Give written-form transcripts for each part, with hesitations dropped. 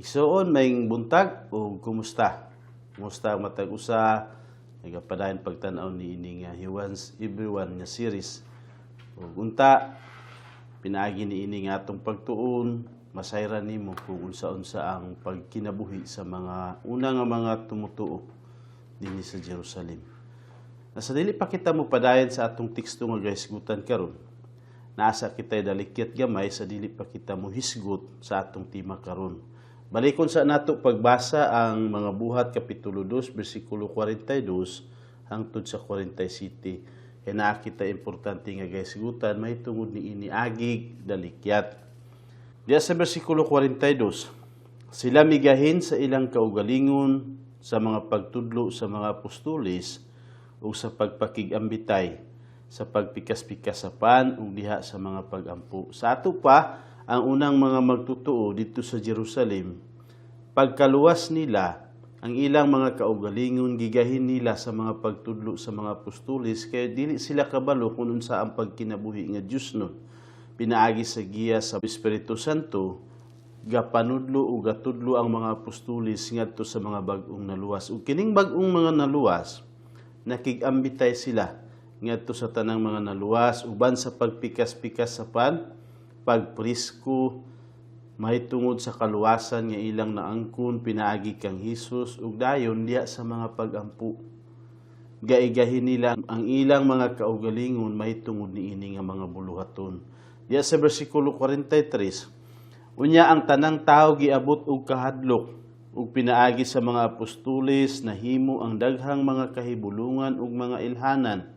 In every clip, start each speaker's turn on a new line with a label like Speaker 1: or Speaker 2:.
Speaker 1: Igsoon, maing buntag o kumusta? Kumusta ang matag usa? Nagapadayon pagtanaw ni ini nga He Wants Everyone nga series. Ug unta pinaagi ni ini nga atong pagtuon, masayran nimo kung unsa-unsa ang pagkinabuhi sa mga una nga mga tumutuo dinhi sa Jerusalem. Nasa dili pa kita mo padayon sa atong teksto nga gahisgutan karon. Naasa kita'y dalikyat gamay sa dili pa kita mo hisgot sa atong tema karon. Balikon sa nato pagbasa ang mga buhat kapitulo 2 bersikulo 42 hangtod sa 47. Kaya naa kita importante nga gahisgutan mahitungod ni iniagig dalikyat. Diya sa bersikulo 42, sila migahin sa ilang kaugalingon sa mga pagtudlo sa mga apostolis o sa pagpakigambitay, sa pagpikas-pikas sa pan o diha sa mga pagampo. Sa ato pa, ang unang mga magtutuo dito sa Jerusalem, pagkaluwas nila, ang ilang mga kaugalingon gigahin nila sa mga pagtudlo sa mga apostolis, kaya dili sila kabalo kung unsa ang pagkinabuhi nga Dios nun. Pinaagi sa giya sa Espiritu Santo, gapanudlo o gatudlo ang mga apostolis ngadto sa mga bag-ong naluwas. Ug kining bag-ong mga naluwas, nakigambitay sila ngadto sa tanang mga naluwas, uban sa pagpikas-pikas sa pan, pagprisko, mahitungod sa kaluwasan nga ilang naangkon pinaagi kang Hesus ug dayon diya sa mga pagampu. Gaigahin nila ang ilang mga kaugalingon mahitungod niini nga mga buluhaton. Diya sa bersikulo 43, unya ang tanang tawo giabot og kahadlok ug pinaagi sa mga apostoles nahimo ang daghang mga kahibulungan ug mga ilhanan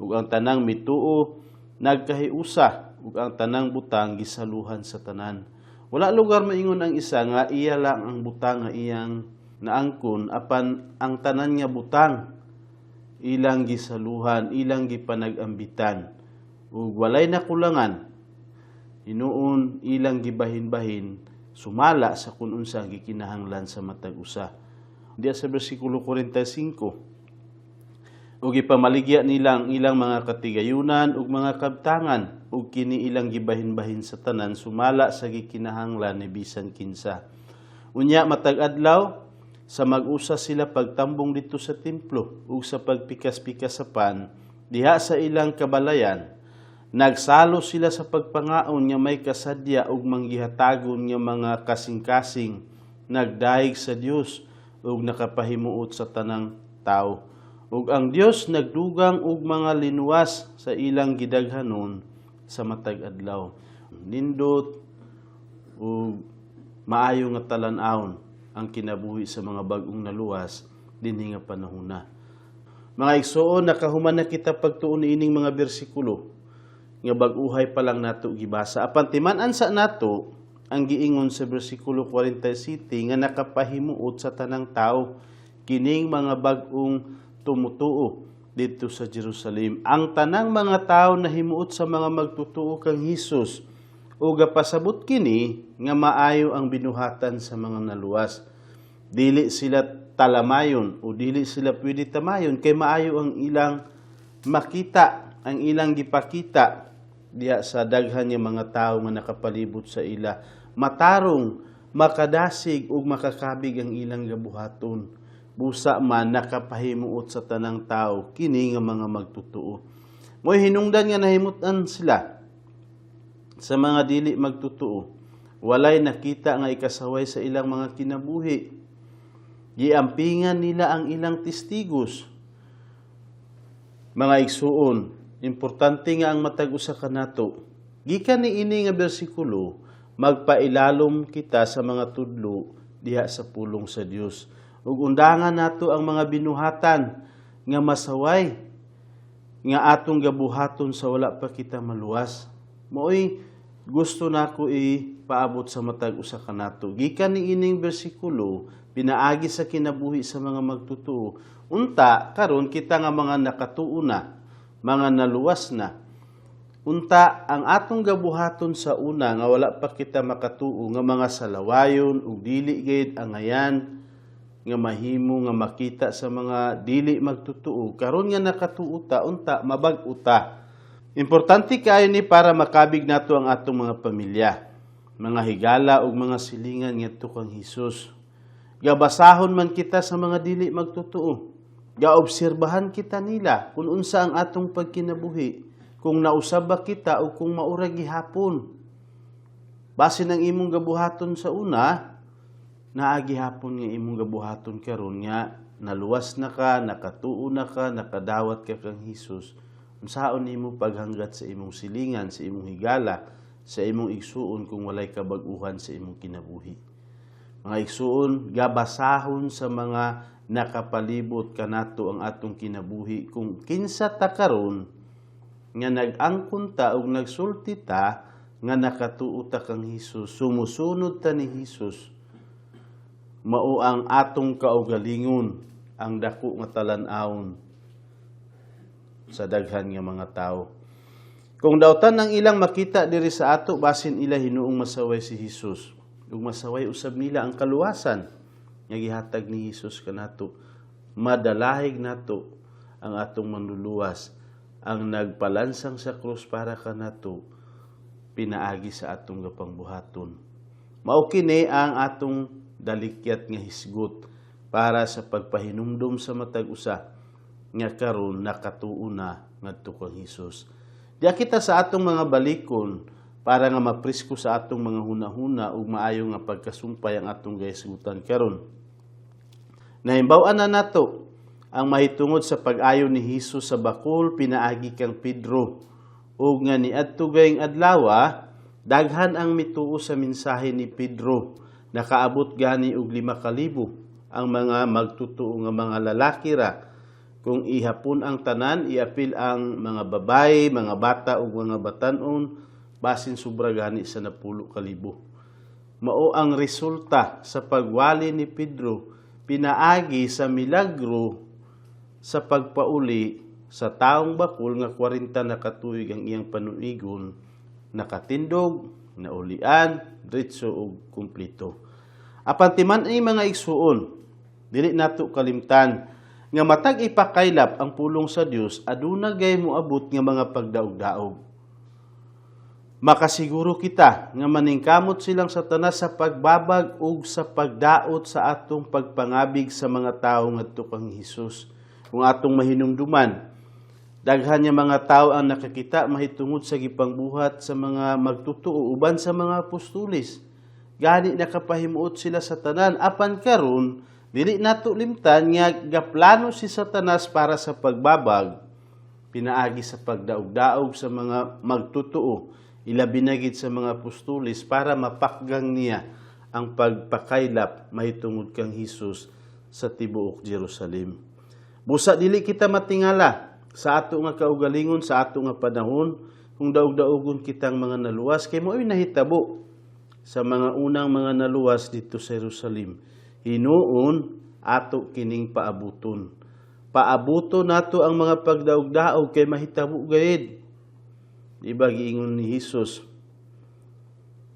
Speaker 1: ug ang tanang mituo nagkahiusa ug ang tanang butang gisaluhan sa tanan. Wala lugar maingon ang isa nga iya lang ang butang nga iyang naangkon apan ang tanan nga butang ilang gisaluhan, ilang gipanag-ambitan ug walay nakulangan. Hinuon ilang gibahin-bahin sumala sa kun unsa ang gikinahanglan sa matag usa. Diya sa bersikulo 45, ug ipamaligya nila ang ilang mga katigayunan ug mga kabtangan ug kini ilang gibahin-bahin sa tanan sumala sa gikinahanglan ni bisan kinsa. Unya matag adlaw sa mag-usa sila pagtambong dito sa templo ug sa pagpikas-pikas sa pan diha sa ilang kabalayan. Nagsalo sila sa pagpangaon nga may kasadya ug manggihatagon nga mga kasing-kasing, nagdaig sa Dios ug nakapahimuot sa tanang tao. Ug ang Dios nagdugang og mga linuwas sa ilang gidaghanon sa matag adlaw. Nindot ug maayo nga talan-awon ang kinabuhi sa mga bag-ong naluwas dinhi nga panahona. Mga igsoon, nakahuman na kita pagtuon ining mga bersikulo nga bag-uhay pa lang nato gibasa. Apan timan-an sa nato ang giingon sa bersikulo 47 nga nakapahimuot sa tanang tao kining mga bag-ong tumutuo dito sa Jerusalem. Ang tanang mga tao na himuot sa mga magtutuo kang Hesus o gapasabot kini nga maayo ang binuhatan sa mga naluwas. Dili sila talamayon o dili sila pwede tamayon kay maayo ang ilang makita, ang ilang gipakita diya sa daghan nga mga tao nga nakapalibot sa ila. Matarong, makadasig ug makakabig ang ilang gabuhaton. Busa man nakapahimuot sa tanang tao kini nga mga magtutuo. Mo'y hinungdan nga nahimutan sila sa mga dili magtutuo. Walay nakita nga ikasaway sa ilang mga kinabuhi. Giampingan nila ang ilang testigos. Mga igsuon, importante nga ang matag usa kanato. Gikan ni ini nga bersikulo, magpailalom kita sa mga tudlo diha sa pulong sa Dios. Ug undangan nato ang mga binuhatan nga masaway nga atong gabuhaton sa wala pa kita maluwas. Mo'y gusto nako ipaabot sa matag usa kanato. Gikan ni ining bersikulo pinaagi sa kinabuhi sa mga magtutuo. Unta karon kita nga mga nakatuo na, mga naluwas na. Unta ang atong gabuhaton sa una nga wala pa kita makatuo nga mga salawayon ug dili gayud angayan nga mahimo nga makita sa mga dili magtutuo. Karon nga nakatuo ta, unta mabag-uta. Importante kayo ni para makabig nato ang atong mga pamilya. mga higala ug mga silingan ngadto kang Hesus. Gabasahon man kita sa mga dili magtotoo. Gaobserbahan kita nila kung unsa ang atong pagkinabuhi, kung nausab ba kita o kung maura gihapon. Base ng imong gabuhaton sa una, naagihapon nga imong gabuhaton karon nga naluwas na ka, nakatuo na ka, nakadawat ka kang Hesus. Unsaon nimo paghanggat sa imong silingan, sa imong higala, sa imong igsuon kung walay kabag-uhan sa imong kinabuhi. Mga igsuon, gabasahon sa mga nakapalibot kanato ang atong kinabuhi kung kinsa ta karon nga nag-angkon ta ug nagsulti ta nga nakatuo ta kang Hesus, sumusunod ta ni Hesus. Mao ang atong kaugalingon, ang dako nga talan-awon sa daghan nga mga tao. Kung dawtan ang ilang makita diri sa ato, basin ila hinuong masaway si Hesus. Ug masaway usab nila ang kaluwasan nga gihatag ni Hesus kanato. Madalahig nato ang atong manluluwas, ang nagpalansang sa krus para kanato, pinaagi sa atong gapangbuhaton. Mao kini ang atong dalikyat nga hisgot para sa pagpahinumdum sa matag usa nga karon nakatuo na ngadto kang Hesus. Diya kita sa atong mga balikon para nga maprisko sa atong mga hunahuna ug maayo nga pagkasumpay ang atong gahisgutan karon. Nahimbaw-an na nato ang mahitungod sa pag-ayo ni Hesus sa bakul pinaagi kang Pedro ug nga niadto gayeng adlaw daghan ang mituo sa mensahe ni Pedro. Nakaabot gani og 5,000 ang mga magtutuo nga mga lalaki ra. Kung ihapon ang tanan, iapil ang mga babae, mga bata ug mga batan-on, basin sobra gani sa 10,000. Mao ang resulta sa pagwali ni Pedro, pinaagi sa milagro sa pagpauli sa taong bakul nga 40 na katuig ang iyang panuigon, nakatindog, naulian, diretso ug kumpleto. Apan timan ay mga igsuon, dili nato kalimtan nga matag ipakaylap ang pulong sa Dios aduna gay moabot nga mga pagdaog-daog. Makasiguro kita nga maningkamot silang Satanas sa pagbabag ug sa pagdaot sa atong pagpangabig sa mga tawo ngadto kang Hesus. Kung atong mahinumduman, daghan nga mga tawo ang nakakita mahitungod sa gipangbuhat sa mga magtutuo uban sa mga apostoles. Gani nakapahimuot sila sa tanan apan karon dili nato limtan nga gaplano si Satanas para sa pagbabag, pinaagi sa pagdaog-daog sa mga magtutuo, ilabi na gid sa mga apostoles para mapakgang niya ang pagpakaylap mahitungod kang Hesus sa tibuok Jerusalem. Busa dili kita matingala sa ato nga kaugalingon sa ato nga panahon kung daog-daogon kitang mga naluwas kay mo'y nahitabo sa mga unang mga naluwas dito sa Jerusalem. Hinuon ato kining paabuton. Paabuton nato ang mga pagdaog-daog kay mahitabo gayud. Diba giingon ni Hesus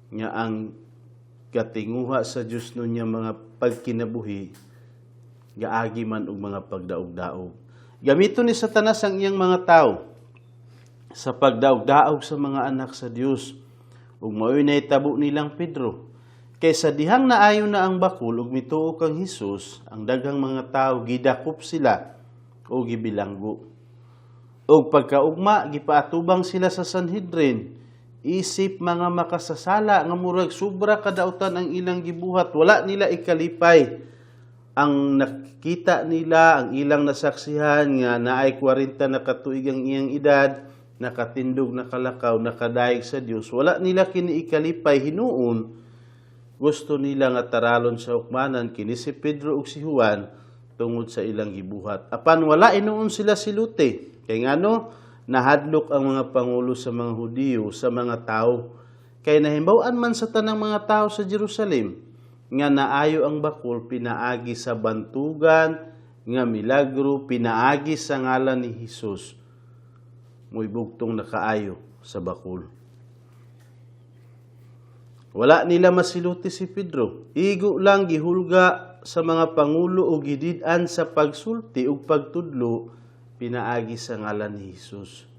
Speaker 1: nga ang katinguha sa Dios nunya mga pagkinabuhi gaagi man og mga pagdaog-daog. Gamiton ni Satanas ang iyang mga tawo sa pagdaog-daog sa mga anak sa Dios. Ug mao'y nahitabo nilang Pedro. Kaysa dihang naayo na ang bakul ug mituo kang Hesus, ang daghang mga tawo gidakop sila o gibilanggo. Ug pagkaugma gipaatubang sila sa Sanhedrin, isip mga makasasala nga murag sobra kadautan ang ilang gibuhat, wala nila ikalipay. Ang nakita nila, ang ilang nasaksihan nga naay 40 na katuig ang iyang edad, nakatindog, nakalakaw, nakadaig sa Dios, wala nila kini ikalipay. Hinuon gusto nila nga taralon sa hukmanan kini si Pedro ug si Juan tungod sa ilang gibuhat. Apan wala inuon sila silute. Kay ngano nahadlok ang mga pangulo sa mga Hudiyo sa mga tao. Kay nahimbaw-an man sa tanang mga tao sa Jerusalem nga naayo ang bakul pinaagi sa bantugan nga milagro, pinaagi sa ngalan ni Hesus. Mo'y bugtong nakaayo sa bakul. Wala nila masiluti si Pedro. Igo lang gihulga sa mga pangulo o gidid-an sa pagsulti o pagtudlo pinaagi sa ngalan ni Hesus.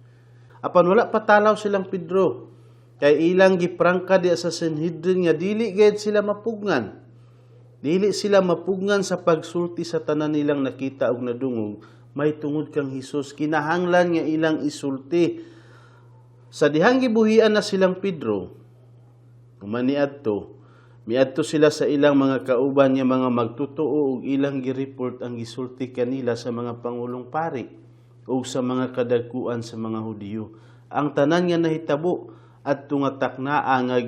Speaker 1: Apan wala patalaw silang Pedro. Kay ilang giprangka di sa Sanhedrin nga dili gayud sila mapugnan. Dili sila mapugnan sa pagsulti sa tanan nilang nakita og nadungog, may tungod kang Hesus. Kinahanglan nga ilang isulti. Sa dihang gibuhian na silang Pedro, miadto sila sa ilang mga kauban nga mga magtutuo ug ilang gireport ang gisulti kanila sa mga pangulong pari ug sa mga kadagkuan sa mga Hudiyo. Ang tanan nga nahitabo at tungataknaa nga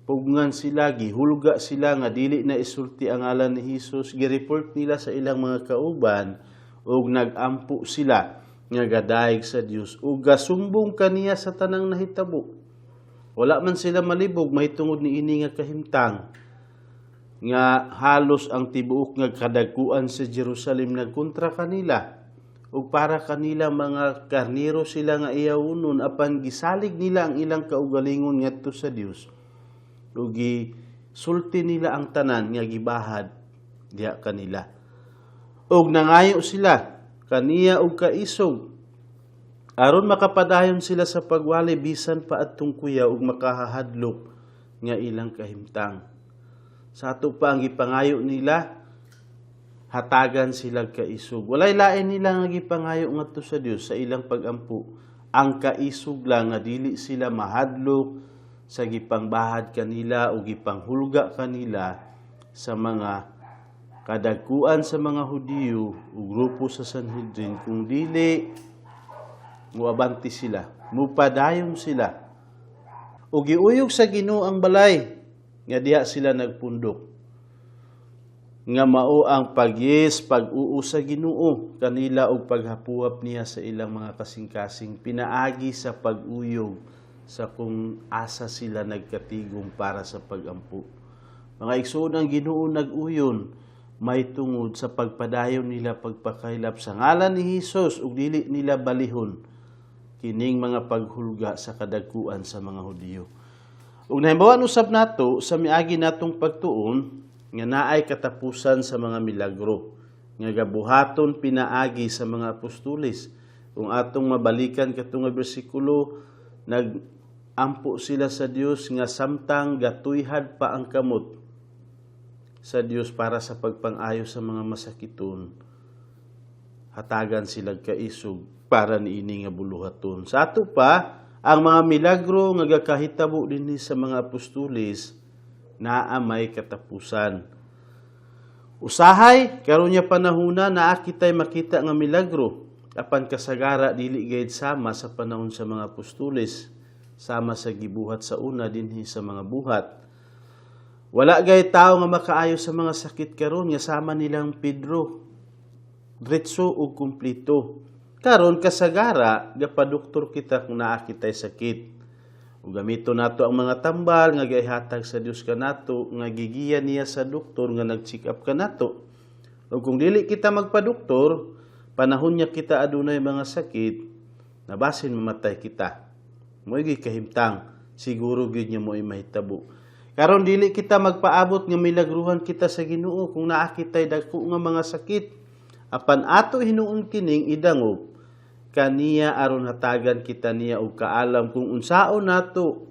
Speaker 1: pugnan sila, gihulga sila nga dili na isulti ang ngalan ni Hesus, gireport nila sa ilang mga kauban ug nagampo sila nga gadaig sa Dios ug gasumbong kaniya sa tanang nahitabo. Wala man sila malibog mahitungod ni ini nga kahimtang nga halos ang tibuok nga kadagkuan sa Jerusalem nagkontra kanila ug para kanila mga karnero sila nga iyawunon apan gisalig nila ang ilang kaugalingon ngadto sa Dios. Ug sulti nila ang tanan nga gibahad diha kanila. Ug nangayo sila kaniya og kaisog aron makapadayon sila sa pagwali bisan pa adtong kuya ug makahahadlok nga ilang kahimtang. Sa ato pa ang gipangayo nila, hatagan sila kaisog. Walay lain nila nga gipangayo ngadto sa Dios sa ilang pagampo. Ang kaisog lang nga dili sila mahadlok sa gipangbahad kanila o gipanghulga kanila sa mga kadagkuan sa mga Hudiyo o grupo sa Sanhedrin, kung dili muabanti sila, mupadayon sila o giuyog sa Ginoo ang balay nga diha sila nagpundok nga mao ang pag-uu sa Ginoo kanila og paghapuhap niya sa ilang mga kasing-kasing pinaagi sa pag-uyog sa kung asa sila nagkatigom para sa pagampo. Mga igsoon ang Ginoo nag-uyon, may tungod sa pagpadayon nila pagpakailap sa ngalan ni Hesus ug dili nila balihon kining mga paghulga sa kadagkuan sa mga Hudiyo. Ug nahibawan usab nato sa miagi natong pagtuon nga naay katapusan sa mga milagro nga gabuhaton pinaagi sa mga apostoles. Kung atong mabalikan katong bersikulo, nagampo sila sa Dios nga samtang gatuyhad pa ang kamot sa Dios para sa pagpang-ayo sa mga masakiton, hatagan sila kaisog para niini nga buluhaton. Sa ato pa, ang mga milagro nga gakahitabo dinhi sa mga apostoles naa may katapusan. Usahay karon nya panahona naa kitay makita nga milagro, apan kasagara dili gayud sama sa panahon sa mga apostoles, sama sa gibuhat sa una dinhi sa mga buhat. Wala gayud tao nga makaayo sa mga sakit karon nga sama nilang Pedro, diretso ug kumpleto. Karon kasagara gapadoktor kita kung naa kitay sakit. Ug gamito nato ang mga tambal nga gihatag sa Dios kanato nga gigiya niya sa doktor nga nag-check up kanato. Ug kung dili kita magpadoktor, panahon niya kita adunay mga sakit, nabasin mamatay kita. Mo'y kahimtang, siguro gyud niya mo'y mahitabo. Karon dili kita magpaabot nga milagruhan kita sa Ginoo kung naa kitay dako nga mga sakit. Apan ato hinuon kining idangop kaniya aron hatagan kita niya og kaalam kung unsaon nato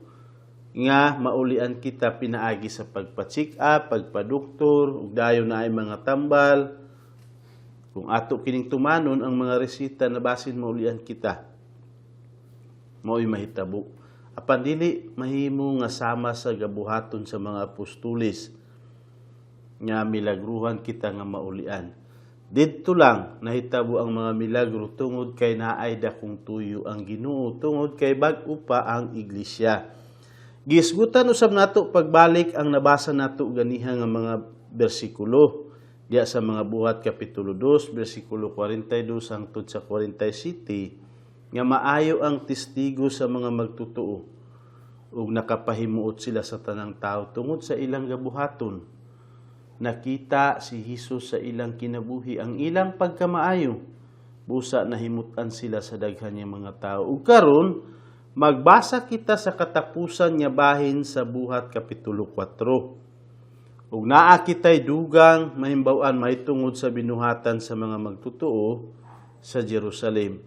Speaker 1: nga maulian kita pinaagi sa pagpa-check up, pagpadoktor, ug dayon na ay mga tambal. Kung ato kining tumanon ang mga resita na basin maulian kita, mao'y mahitabo. Apan dili mahimo nga sama sa gabuhaton sa mga apostoles nga milagruhan kita nga maulian. Didto lang nahitabo ang mga milagro tungod kay naay dakong tuyo ang Ginoo, tungod kay bag-o pa ang iglesia. Gisgutan usab nato pagbalik ang nabasa nato ganiha nga mga bersikulo diya sa mga buhat kapitulo 2 bersikulo 42 hangtod sa 47 nga maayo ang testigo sa mga magtutuo ug nakapahimuot sila sa tanang tao tungod sa ilang gabuhaton. Nakita si Hesus sa ilang kinabuhi ang ilang pagkamaayo. Busa nahimutan sila sa daghan nga mga tao. Ug karon magbasa kita sa katapusan nga bahin sa buhat kapitulo 4. Ug naa kitay dugang mahimbaw-an mahitungod sa binuhatan sa mga magtutuo sa Jerusalem.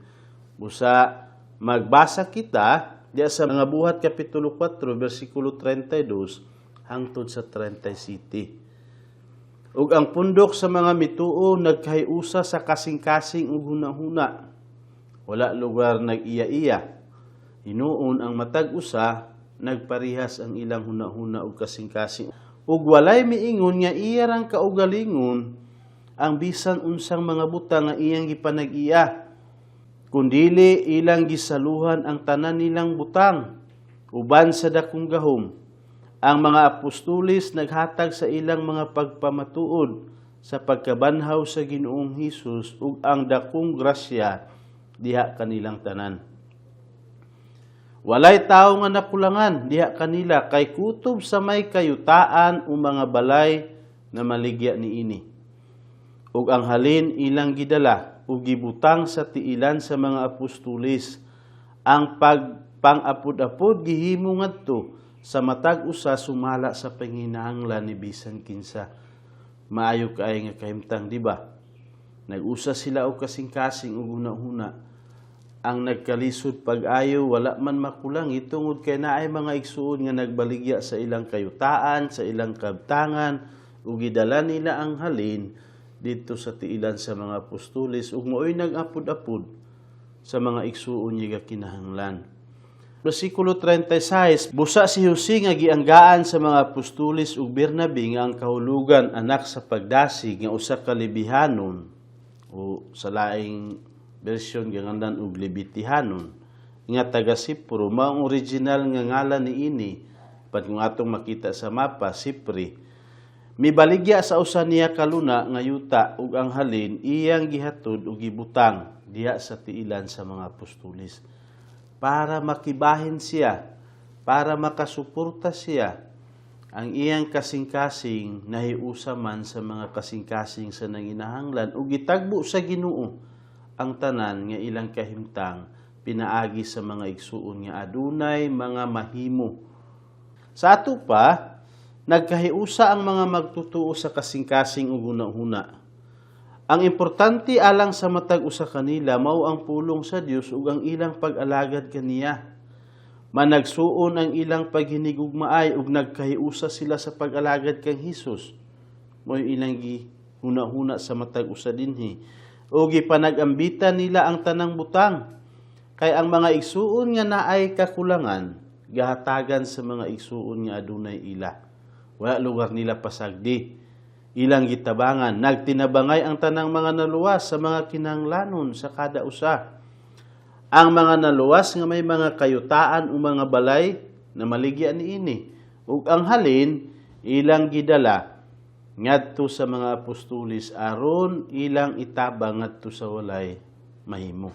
Speaker 1: Busa magbasa kita diya sa mga buhat kapitulo 4 bersikulo 32 hangtod sa 37. Ug ang pundok sa mga mituo nagkahiusa sa kasing-kasing ug hunahuna. Wala lugar nag-iya-iya. Hinuon ang matag usa nagparihas ang ilang hunahuna ug kasing-kasing. Ug walay miingon nga iya rang kaugalingon ang bisan unsang mga butang nga iyang gipanag-iya. Kundili ilang gisaluhan ang tanan nilang butang uban sa dakong gahom. Ang mga apostolis naghatag sa ilang mga pagpamatuod sa pagkabanhaw sa Ginoong Hesus ug ang dakong grasya diha kanilang tanan. Walay tawo nga nakulangan diha kanila kay kutob sa may kayutaan o mga balay na maligya niini. Ug ang halin ilang gidala ug gibutang sa tiilan sa mga apostolis. Ang pang-apod-apod gihimo ngadto sa matag usa sumala sa panginahanglan ni bisan kinsa. Maayo kaay nga kahimtang, di ba? Nag-usa sila og kasing-kasing ug una-una. Ang nagkalisod pag-ayo wala man makulangi tungod kay naay mga igsuon nga nagbaligya sa ilang kayutaan, sa ilang kabtangan ug gidala nila ang halin dito sa tiilan sa mga apostolis ug mo'y nag-apod-apod sa mga igsuon nga kinahanglan. Versikulo 36, busa si Jose nga gianggaan sa mga apostolis ug Bernabe nga ang kahulugan anak sa pagdasig nga usa ka Lebihanon o sa laing bersyon gangandan og Lebitihanon nga taga Sipro mao ang original nga ngalan niini pad kung atong makita sa mapa Sipri. Mibaligya sa usa niya kaluna nga yuta ug ang halin iyang gihatod ug gibutang diha sa tiilan sa mga apostolis para makibahin siya, para makasuporta siya ang iyang kasing-kasing nahiusa man sa mga kasing-kasing sa nanginahanglan ug gitagbo sa Ginoo ang tanan nga ilang kahimtang pinaagi sa mga igsuon nga adunay mga mahimo. Sa ato pa, nagkahiusa ang mga magtutuo sa kasing-kasing ug hunahuna. Ang importante alang sa matag usa kanila mao ang pulong sa Dios ug ang ilang pag-alagad kaniya. Managsuon ang ilang paghinigugmaay ug nagkahiusa sila sa pag-alagad kang Hesus. Mao ilang gihuna-huna sa matag usa dinhi. O gipanag-ambitan nila ang tanang butang. Kay ang mga igsuon nga naay kakulangan gahatagan sa mga igsuon nga adunay ila. Wala lugar nila pasagdi. Ilang gitabangan, nagtinabangay ang tanang mga naluwas sa mga kinahanglanon sa kada usa. Ang mga naluwas nga may mga kayutaan o mga balay na maligya niini. Ug ang halin, ilang gidala ngadto sa mga apostolis aron ilang itabang ngadto sa walay mahimo.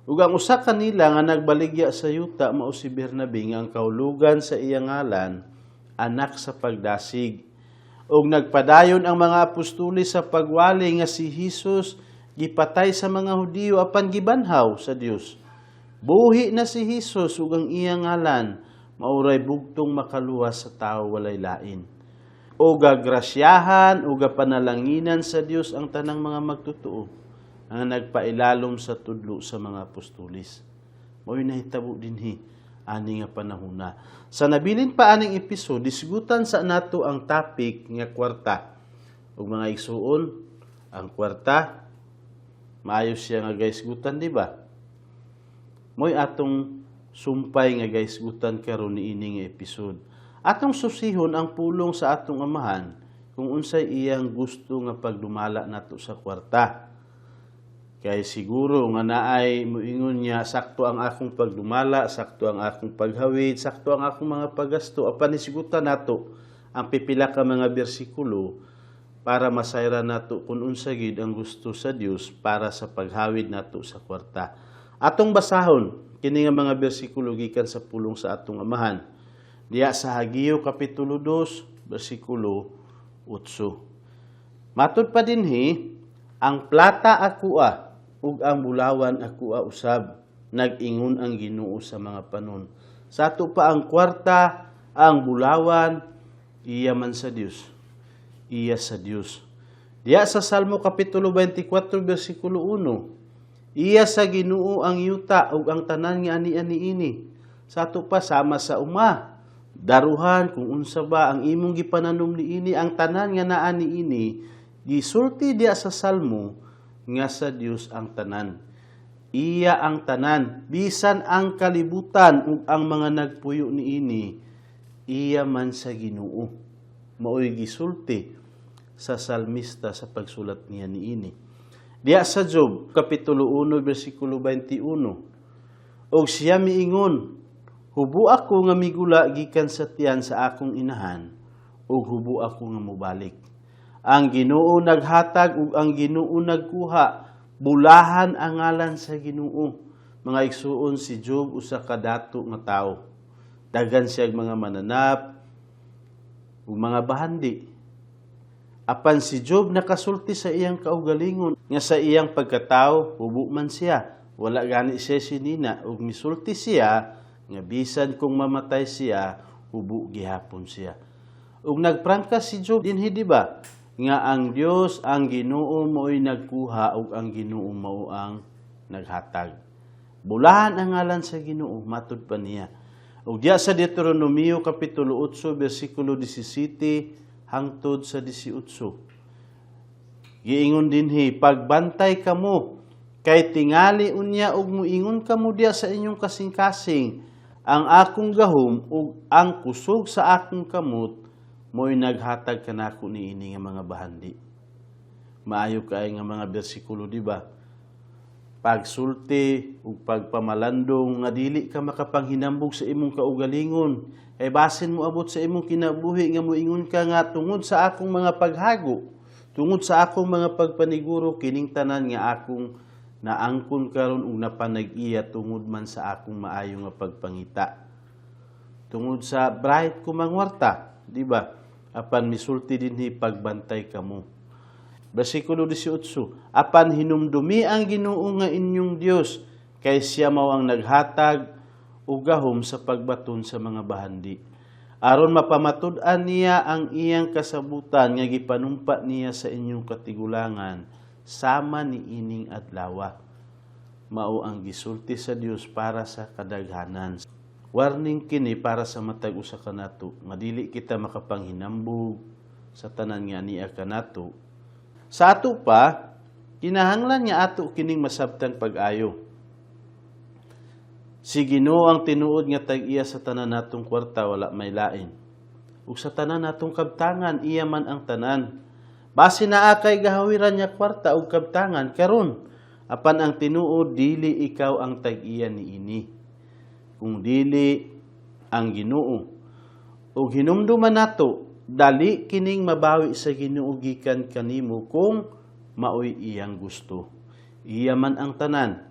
Speaker 1: Ug ang usa kanila nga nagbaligya sa yuta mao si Bernabe nga ang kahulugan sa iyang ngalan anak sa pagdasig. Ug nagpadayon ang mga apostolis sa pagwali nga si Hesus gipatay sa mga Hudiyo apan gibanhaw sa Dios. Buhi na si Hesus ug ang iyang ngalan mauray bugtong makaluwas sa tawo walay lain. O gagrasyahan o gapanalanginan sa Dios ang tanang mga magtutuo ang nagpailalom sa tudlo sa mga apostolis. Mao'y nahitabo dinhi ani nga panahuna. Sa nabilin pa aning episode, disgutan sa nato ang topic nga kwarta. Ug mga igsuon, ang kwarta maayos siya nga gaisgutan, di ba? Mo'y atong sumpay nga gaisgutan karon niini nga episode. Atong susihon ang pulong sa atong amahan kung unsay iyang gusto nga pagdumala nato sa kwarta. Kay siguro nga naay moingon niya sakto ang akong pagdumala, sakto ang akong paghawid, sakto ang akong mga paggasto. Apan nisigutan nato ang pipila ka mga bersikulo para masayra nato kung unsa gid ang gusto sa Dios para sa paghawid nato sa kwarta. Atong basahon kini nga mga bersikulo gikan sa pulong sa atong amahan. Diya sa Hageo kapitulo 2 bersikulo 8. Matud pa dinhi, ang plata akua ug ang bulawan akua usab, nag-ingon ang Ginoo sa mga panon. Sa ato pa ang kwarta, ang bulawan, iya man sa Dios. Iya sa Dios. Diya sa Salmo kapitulo 24 bersikulo 1, iya sa Ginoo ang yuta ug ang tanan nga ani-ani ini. Sa ato pa sama sa uma. Daruhan kung unsa ba ang imong gipananom niini, ang tanan nga naa niini gisulti diya sa Salmo nga sa Dios ang tanan. Iya ang tanan, bisan ang kalibutan ug ang mga nagpuyo niini, iya man sa Ginoo. Mao'y gisulti sa salmista sa pagsulat niya niini. Diya sa Job kapitulo 1 bersikulo 21. Og siya miingon, hubo ako nga migula gikan sa tiyan sa akong inahan, ug hubo ako nga mobalik. Ang Ginoo naghatag ug ang Ginoo nagkuha, bulahan ang ngalan sa Ginoo. Mga igsuon, si Job usa ka dato nga tawo. Daghan siya mga mananap ug mga bahandi. Apan si Job nakasulti sa iyang kaugalingon nga sa iyang pagkatao hubo man siya. Wala gani siya sinina ug misulti siya nga bisan kung mamatay siya, hubo gihapon siya. Ug nagprangka si Job dinhi, di ba? Nga ang Dios, ang Ginoo mo'y nagkuha ug ang Ginoo mao ang naghatag. Bulahan ang ngalan sa Ginoo, matud pa niya. Ug diya sa Deuteronomio kapitulo 8 bersikulo 17 hangtod sa 18. Giingon dinhi, pagbantay kamo kay tingali unya ug muingon kamo diya sa inyong kasing-kasing, ang akong gahom ug ang kusog sa akong kamot mo'y naghatag kanako niini nga mga bahandi. Maayo kay nga mga bersikulo, di ba? Pagsulti ug pagpamalandong nga dili ka makapanghinambog sa imong kaugalingon, ay basin mo abot sa imong kinabuhi nga moingon ka nga tungod sa akong mga paghago, tungod sa akong mga pagpaniguro, kining tanan nga akong naangkon karon ug napanag-iya tungod man sa akong maayo nga pagpangita. Tungod sa bright ko mangwarta, di ba? Apan misulti dinhi pagbantay kamo. Bersikulo 18. Apan hinumdumi ang Ginoo nga inyong Dios, kay siya mao ang naghatag og gahom sa pagbaton sa mga bahandi. Aron mapamatud-an niya ang iyang kasabutan nga gipanumpa niya sa inyong katigulangan, sama ni ining adlaw. Mao ang gisulti sa Dios para sa kadaghanan. Warning kini para sa matag usa kanato nga dili kita makapanghinambog sa tanan nga niya kanato. Sa ato pa, kinahanglan nga ato kining masabtang pag-ayo. Si Ginoo ang tinuod nga tag-iya sa tanan natong kwarta, wala may lain. Ug sa tanan natong kabtangan, iya man ang tanan. Base naa kay gahawiran niya kwarta ug kabtangan karon, apan ang tinuod dili ikaw ang tag-iya niini. Kung dili ang Ginoo. Ug hinumduman nato, dali kining mabawi sa Ginoo gikan kanimo kung maoy iyang gusto. Iya man ang tanan.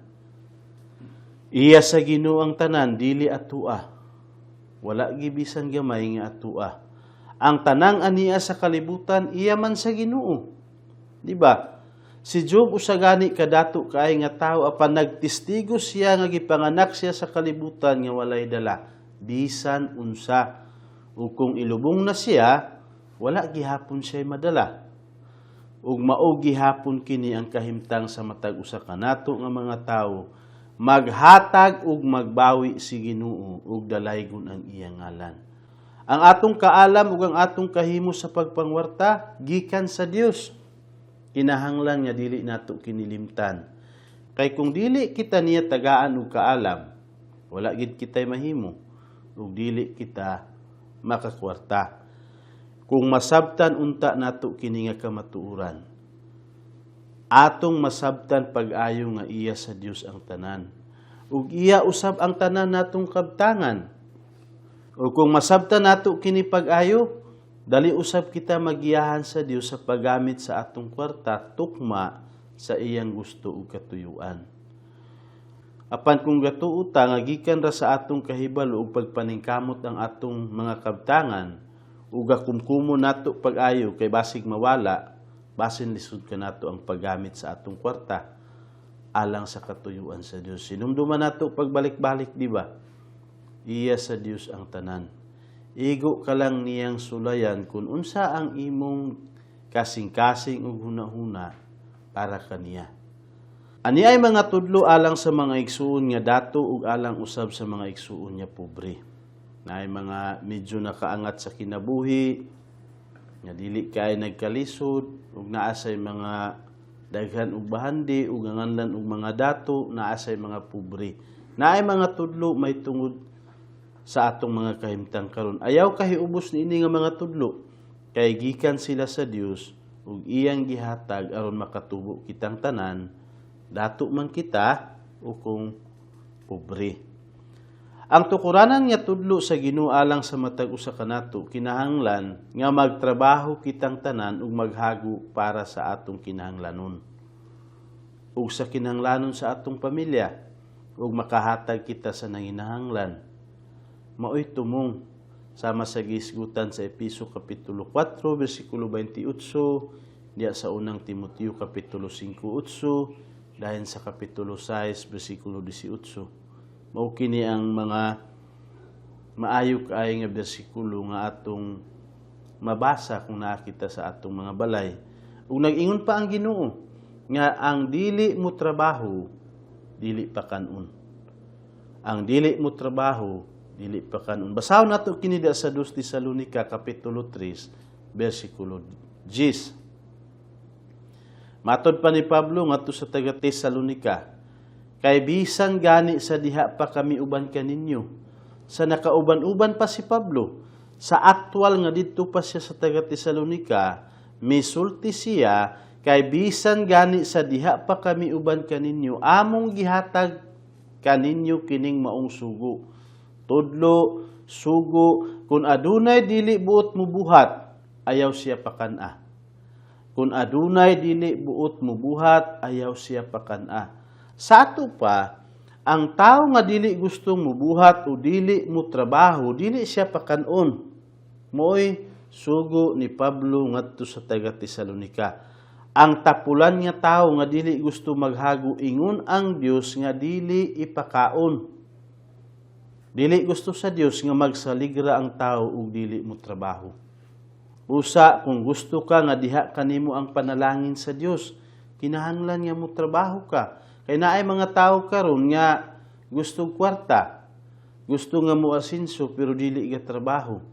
Speaker 1: Iya sa Ginoo ang tanan, dili atua. Wala gibisan gamay nga atua. Ang tanang aniya sa kalibutan, iya man sa Ginoo. Di ba? Si Job usagani kadato kaay nga tao, apan nagtistigo siya nga gipanganak siya sa kalibutan nga walay dala, bisan unsa. Ug kung ilubong na siya, wala gihapon siya madala. Ug mao gihapon kini ang kahimtang sa matag usa kanato nga mga tawo, maghatag ug magbawi si Ginoo ug dalaygon ang iyang ngalan. Ang atong kaalam ug ang atong kahimo sa pagpangwarta gikan sa Dios. Kinahanglan nga dili nato kinilimtan. Kay kung dili kita niya tagaan og kaalam, wala gid kitay mahimo ug dili kita makakwarta. Kung masabtan unta nato kini nga kamatuoran, atong masabtan pag-ayo nga iya sa Dios ang tanan. Ug iya usab ang tanan natong kabtangan. O kung masabtan nato kini pag-ayo, dali usab kita magiyahan sa Dios sa paggamit sa atong kwarta tukma sa iyang gusto ug katuyuan. Apan kung gatuota nga gikan ra sa atong kahibalo ug pagpaningkamot ang atong mga kabtangan ug gakumkumo nato pag-ayo kay basig mawala, basin lisod kanato ang paggamit sa atong kwarta alang sa katuyuan sa Dios. Sinumduman nato pagbalik-balik, di ba? Iya sa Dios ang tanan. Igo ka lang niyang sulayan kung unsa ang imong kasing-kasing ug hunahuna para kaniya. Ani ay mga tudlo alang sa mga igsuon nga dato ug alang usab sa mga igsuon nga pobre. Na ay mga medyo nakaangat sa kinabuhi, nga dili kay nagkalisod ug naa say mga daghan ug bahandi ug nganlan ug mga dato, naa say mga pobre. Na ay mga tudlo may tungod sa atong mga kahimtang karon. Ayaw kahiubos niini nga mga tudlo kay gikan sila sa Dios ug iyang gihatag aron makatubo kitang tanan, dato man kita o kung pobre. Ang tukuranan nga tudlo sa Ginoo alang sa matag usa kanato kinahanglan nga magtrabaho kitang tanan ug maghago para sa atong kinahanglanon ug sa kinahanglanon sa atong pamilya ug makahatag kita sa nanginahanglan. Maoy tumong sama sa gisgutan sa Episo kapitulo 4 bersikulo 28, diya sa unang Timoteo kapitulo 5:8, dahin sa kapitulo 6 bersikulo 18. Mao kini ang mga maayo kaay nga bersikulo nga atong mabasa kung nakita sa atong mga balay. Ug nag-ingon pa ang Ginoo nga ang dili mo trabaho dili pa kanon. Ang dili mo trabaho dili pa kanon. Basahon nato kini sa 2 Tesalonica kapitulo 3 bersikulo 10. Matod pa ni Pablo ngadto sa taga Tesalonica, kay bisan gani sa diha pa kami uban kaninyo. Sa nakauban-uban pa si Pablo, sa aktwal nga didto pa siya sa taga Tesalonica, misulti siya, kay bisan gani sa diha pa kami uban kaninyo, among gihatag kaninyo kining maong sugo. Tudlo, sugo, kung adunay dili buot mo buhat, ayaw siya pakana. Kung adunay dili buot mo buhat, ayaw siya pakana. Sa ato pa, ang tao nga dili gustong mubuhat o dili mo trabaho, dili siya pakanon. Mo'y sugo ni Pablo ngadto sa taga Tesalonica. Ang tapulan nga tao nga dili gusto maghago, ingon ang Dios nga dili ipakaon. Dili gusto sa Dios nga magsaligra ang tao ug dili mo trabaho. Usa, kung gusto ka nga diha kanimo ang panalangin sa Dios, kinahanglan nga mo trabaho ka. Kaya naay mga tao karon nga gusto kwarta, gusto nga mo asinso pero dili ka trabaho.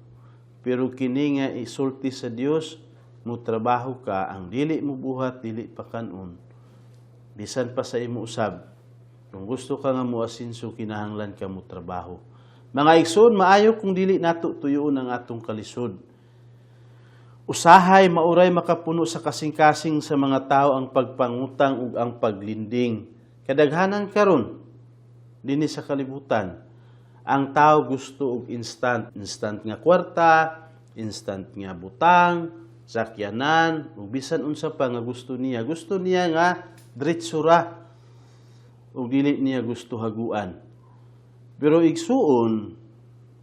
Speaker 1: Pero kini nga isulti sa Dios, mo trabaho ka, ang dili mo buhat, dili pa kanon. Bisan pa sa imo usab, kung gusto ka nga mo asinso, kinahanglan ka mo trabaho. Mga igsoon, maayo kung dili nato tuyoon ang atong kalisod. Usahay mauray makapuno sa kasing-kasing sa mga tao ang pagpangutang ug ang paglinding. Kadaghanan karon dinhi sa kalibutan, ang tao gusto og instant nga kwarta, instant nga butang, sakyanan, ug bisan unsa pa nga gusto niya. Gusto niya nga diretso ra ug dili niya gusto haguan. Pero igsuon,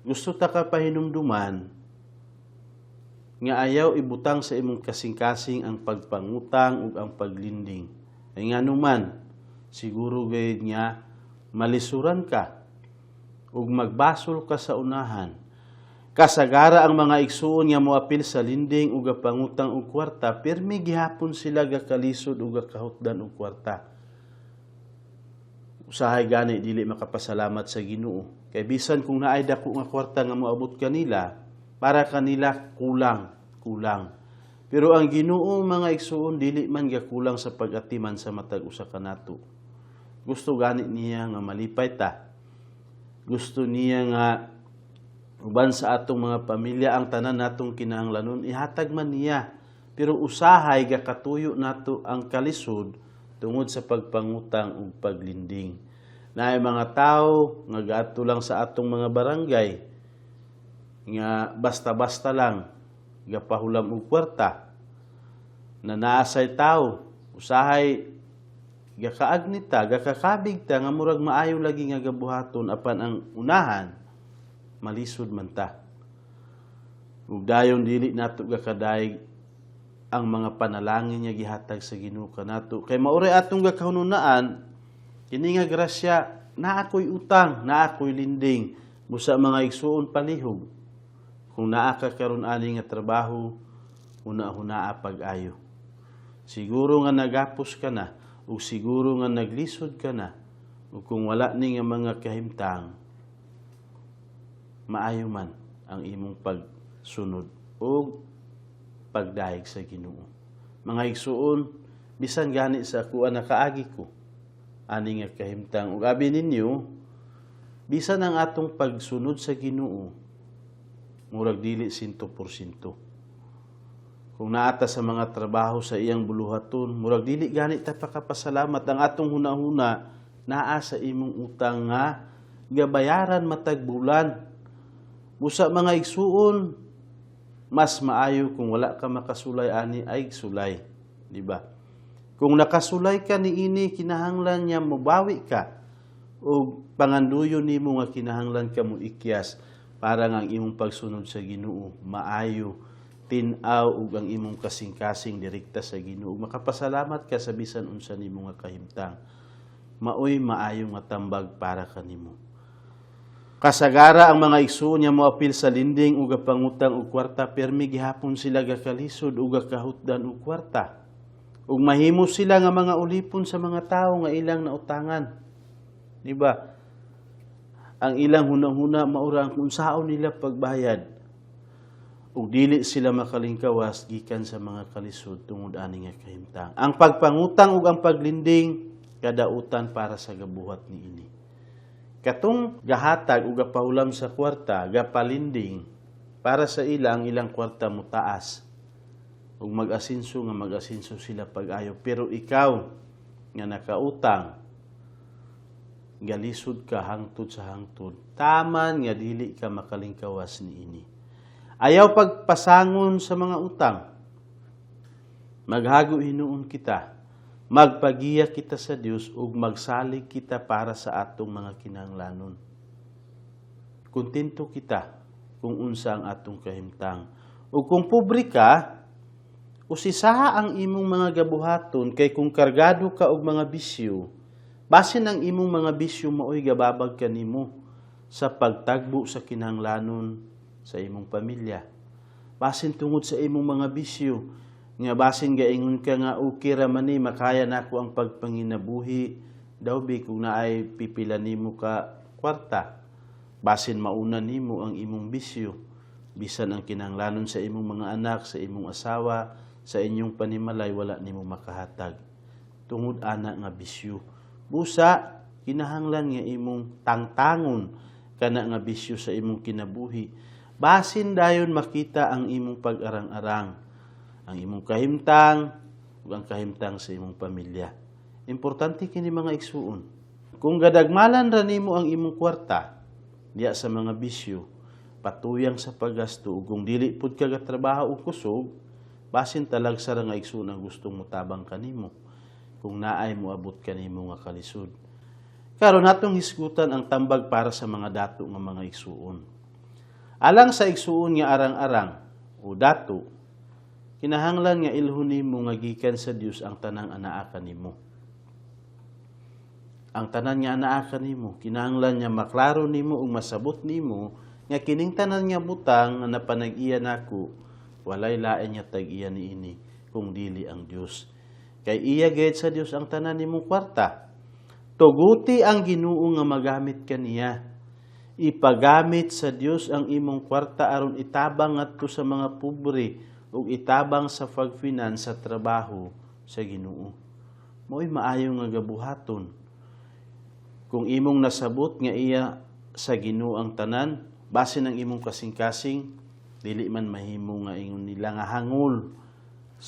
Speaker 1: gusto ta ka pahinumduman nga ayaw ibutang sa imong kasing-kasing ang pagpangutang ug ang paglinding. Ay nganuman, siguro gayud nga malisuran ka ug magbasol ka sa unahan. Kasagara ang mga igsuon nga moapil sa linding ug pangutang og kwarta, pirmi gihapon sila gakalisod ug gakahutdan og kwarta. Usahay gani dili makapasalamat sa Ginoo. Kay bisan kung naay dako nga kwarta nga moabot kanila, para kanila kulang. Pero ang Ginoo mga igsuon dili man gakulang sa pag-atiman sa matag usa kanato. Gusto gani niya nga malipay ta. Gusto niya nga uban sa atong mga pamilya ang tanan natong kinahanglanon ihatag man niya. Pero usahay gakatuyo nato ang kalisod tungod sa pagpangutang ug paglinding. Naay mga tao nga gaadto lang sa atong mga barangay nga basta-basta lang gapahulam og kwarta na naasay tao, usahay gakaagnita, gakakabig ta nga murag maayo lagi nga gabuhaton apan ang unahan malisod man ta. Ug dayon dili nato gakadaig ang mga panalangin nga gihatag sa Ginoo kanato. Kay mauray atong gakahununaan kini nga grasya, naa ko'y utang, naa ko'y linding, busa mga igsuon palihog. Kung naa ka karon ani nga trabaho, una-hunaa pag-ayo. Siguro nga nagapos ka na, ug siguro nga naglisod ka na, ug kung wala ni nga mga kahimtang, maayo man ang imong pagsunod o pagdayeg sa Ginoo. Mga igsuon, bisan gani sa kuha nakaagi ko, ani nga kahimtang, ug abi ninyo, bisan ang atong pagsunod sa Ginoo, murag dili 100%. Kung naata sa mga trabaho sa iyang buluhaton, murag dili gani ta pakapasalamat. Ang atong hunahuna, naa sa imong utang nga gabayaran matag bulan. Busa mga igsuon, mas maayo kung wala ka makasulay ani ay sulay, di ba? Kung nakasulay ka niini, kinahanglan niya mobawi ka o panganduyo nimo nga kinahanglan ka mo ikyas para nga ang imong pagsunod sa Ginoo maayo, tin-aw ug ang imong kasing-kasing direkta sa Ginoo. Makapasalamat ka sa bisan unsa nimo nga kahimtang. Maoy maayo nga tambag para kanimo. Kasagara ang mga igsuon niya moapil sa linding ug pangutang og kwarta, permi gihapon sila gakalisod ug gakahutdan og kwarta. Ug mahimo sila nga mga ulipon sa mga tawo nga ilang nautangan. Di ba? Ang ilang hunahuna maura kung saon nila pagbayad. Ug dili sila makalingkawas gikan sa mga kalisod tungod ani nga kahimtang. Ang pagpangutang ug ang paglinding kadautan para sa gabuhat niini. Katong gahatag ug gapahulam sa kwarta, gapalinding para sa ilang kwarta mo taas. Ug mag-asinso sila pag-ayo. Pero ikaw nga nakautang, galisod ka hangtod sa hangtod. Taman nga dili ka makalingkawas niini. Ayaw pagpasangon sa mga utang. Maghago hinuon kita. Magpagiya kita sa Dios ug magsalig kita para sa atong mga kinahanglanon. Kontento kita kung unsa ang atong kahimtang. Ug kung pobre ka, usisaha ang imong mga gabuhaton kay kung kargado ka og mga bisyo, basin ang imong mga bisyo maoy gababag kanimo sa pagtagbo sa kinahanglanon sa imong pamilya. Basin tungod sa imong mga bisyo, nga basin gaingon ka nga okay ra man ni makaya nako ang pagpanginabuhi daw bi kung naay pipila nimo ka kwarta. Basin mauna nimo ang imong bisyo, bisan ang kinahanglanon sa imong mga anak, sa imong asawa, sa inyong panimalay wala nimo makahatag. Tungod ana nga bisyo. Busa kinahanglan nga imong tangtangon kana nga bisyo sa imong kinabuhi. Basin dayon makita ang imong pag-arang-arang, ang imong kahimtang ug ang kahimtang sa imong pamilya. Importante kini mga igsuon. Kung gadagmalan ra nimo ang imong kwarta diya sa mga bisyo, patuyang sa paggasto ug kung dili pud ka gatrabaho og kusog, basin talag sa nga igsuon ang gustong motabang kanimo kung naay moabot kanimo nga kalisod. Karon natong hisgutan ang tambag para sa mga dato nga mga igsuon. Alang sa igsuon nga arang-arang o dato, kinahanglan nga ilhon nimo nga gikan sa Dios ang tanang anaa kanimo. Ang tanan nga anaa kanimo, kinahanglan nga maklaro nimo ug masabot nimo nga kining tanan nga butang nga napanag-iya nako, walay lain nga tag-iya niini kung dili ang Dios. Kay iya gayud sa Dios ang tanan nimong kwarta. Tuguti ang Ginoo nga magamit kaniya. Ipagamit sa Dios ang imong kwarta aron itabang ngadto sa mga pobre ug itabang sa pagfinans sa trabaho sa Ginoo. Mo'y maayo nga gabuhaton. Kung imong nasabot nga iya sa Ginoo ang tanan, basin ang imong kasing-kasing, dili man mahimo nga ingon nila nga hangol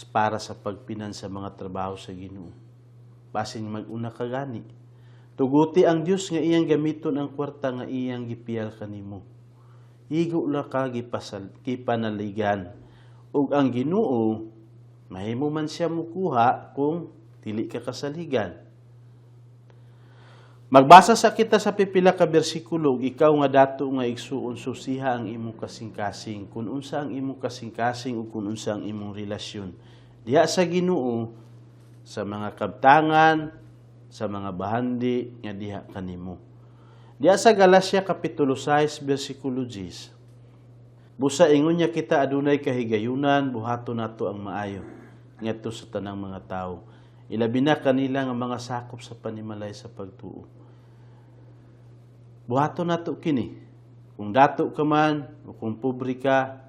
Speaker 1: para sa pagfinans sa mga trabaho sa Ginoo. Basin mag-una ka gani. Tuguti ang Dios nga iyang gamiton ang kwarta nga iyang gipiyal kanimo. Igo la ka gipanaligan. Ug ang Ginoo mahimo man siya mukuha kung dili ka kasaligan. Magbasa sa kita sa pipila ka bersikulo, ikaw nga dato nga igsuon susiha ang imong kasing-kasing, kung unsa ang imong kasing-kasing ug kung unsa ang imong relasyon diha sa Ginoo, sa mga kabtangan, sa mga bahandi nga diha kanimo. Diha sa Galacia kapitulo 6 bersikulo 10. Busa ingon niya kita adunay kahigayunan, buhaton nato ang maayo ngadto sa tanang mga tawo. Ilabi na kanila nga mga sakop sa panimalay sa pagtuo. Buhato nato kini. Kung dato ka man o kung pobre ka,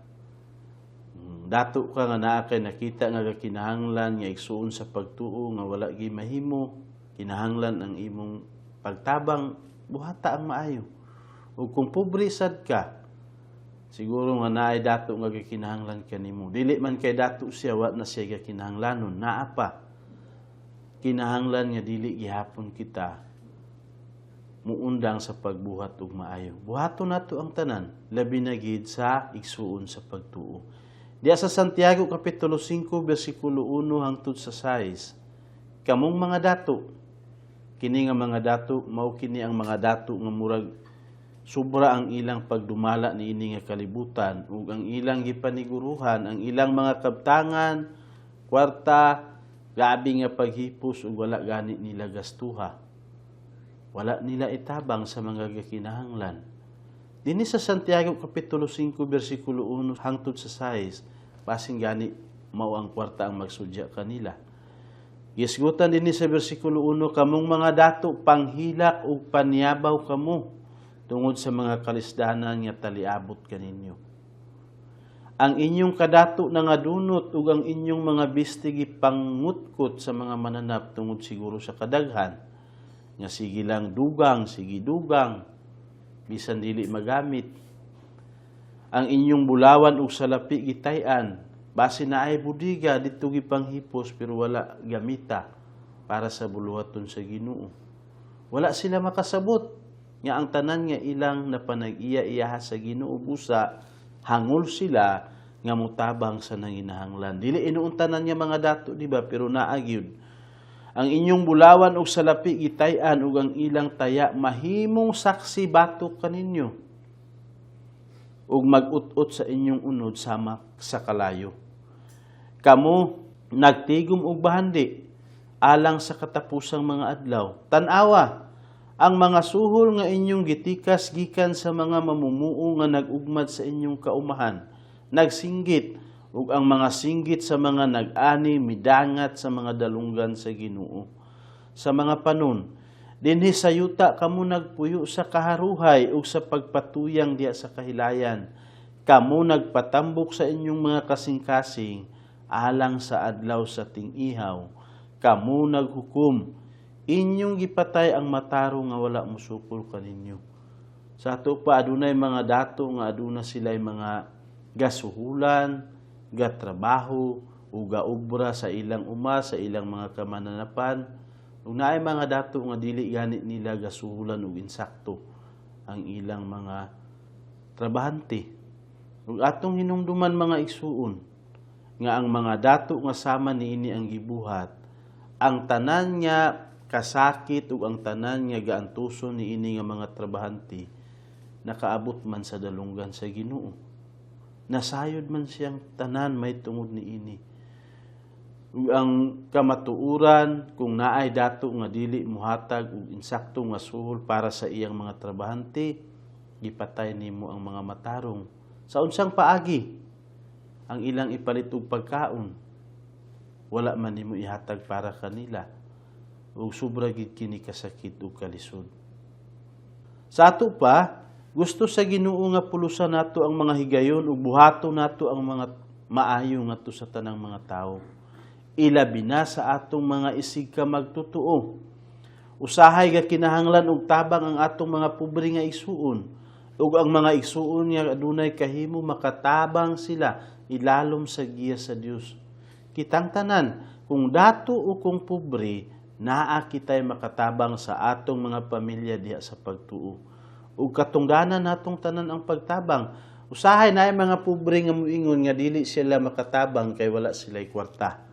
Speaker 1: dato ka nga naa kay nakita nga kinahanglan nga igsuon sa pagtuo nga wala gi mahimo, kinahanglan ang imong pagtabang, buhata ang maayo. O kung pobre sad ka, siguro nga naay dato nga kinahanglan kanimo. Dili man kay dato siya, wa na siya kinahanglanon, naa pa. Kinahanglan nga dili gihapon kita muundang sa pagbuhat ug maayo. Buhaton nato ang tanan, labi na gid sa igsuon sa pagtuo. Diya sa Santiago kapitulo 5 bersikulo 1 hangtod sa 6. Kamong mga dato, kini nga mga dato mao kini ang mga dato nga murag sobra ang ilang pagdumala niini nga kalibutan ug ang ilang gipaniguruhan, ang ilang mga kabtangan, kwarta, gabi nga paghipos ug wala gani nila gastuha. Wala nila itabang sa mga kinahanglan. Dinhi sa Santiago kapitulo 5 bersikulo 1 hangtod sa 6, pasing gani mao ang kwarta ang magsudya kanila. Gisgutan dinhi sa bersikulo 1, kamong mga dato panghilak ug panyabaw kamo tungod sa mga kalisdanan nga taliabot kaninyo. Ang inyong kadato na nga dunot ug ang inyong mga bistigi pangutkot sa mga mananap tungod siguro sa kadaghan nga sige lang dugang, sige dugang, bisan dili magamit. Ang inyong bulawan ug salapi gitay-an, base na ay budiga dito gipanghipos pero wala gamita para sa buluhaton sa Ginoo. Wala sila makasabot nga ang tanan nga ilang napanag-iya-iyaha sa Ginoo busa hangol sila nga mutabang sa nanginahanglan. Dili inuun tanan nga mga dato, di ba? Pero naagyud. Ang inyong bulawan ug salapi gitay-an ug ang ilang taya mahimong saksi batok kaninyo ug mag-ut-ut sa inyong unod sama sa kalayo. Kamo nagtigom og bahandi alang sa katapusang mga adlaw. Tan-awa ang mga suhol nga inyong gitikas gikan sa mga mamumuo nga nag-ugmad sa inyong kaumahan, nagsinggit ug ang mga singgit sa mga nag-ani midangat sa mga dalunggan sa Ginoo. Sa mga panon, dinhi sa yuta kamo nagpuyo sa kaharuhay ug sa pagpatuyang diya sa kahilayan. Kamo nagpatambok sa inyong mga kasing-kasing alang sa adlaw sa ting-ihaw. Kamo naghukom, inyong gipatay ang mataro nga wala musukol kaninyo. Sa ato pa adunay mga dato nga aduna sila'y mga gasuhulan, gatrabaho o gaobra sa ilang uma, sa ilang mga kamananapan. Ug naay mga dato nga dili gani nila gasuhulan ug insakto ang ilang mga trabahante. Ug atong hinumduman mga igsuon nga ang mga dato nga sama niini ang gibuhat, ang tanan nga kasakit ug ang tanan nga gaantuson niini nga mga trabahante nakaabot man sa dalunggan sa Ginoo. Nasayod man siyang tanan may tungod niini. Ang kamatuuran kung naay dato nga dili muhatag og insakto nga suhol para sa iyang mga trabahante, gipatay nimo ang mga matarong. Sa unsang paagi ang ilang ipalit og pagkaon, wala man nimo ihatag para kanila. Ug sobra gid kini kasakit ug kalisod. Sa ato pa, gusto sa Ginoo nga pulusan nato ang mga higayon ug buhaton nato ang mga maayo ngadto sa tanang mga tawo. Ilabi na sa atong mga isig ka magtutuo. Usahay nga kinahanglan og tabang ang atong mga pobre nga igsuon ug ang mga igsuon nga adunay kahimo makatabang sila ilalom sa giya sa Dios. Kitang tanan, kung dato o kung pobre, naa kitay makatabang sa atong mga pamilya diha sa pagtuo. Ug katungdanan natong tanan ang pagtabang. Usahay na mga pobre nga muingon nga dili sila makatabang kay wala sila'y kwarta.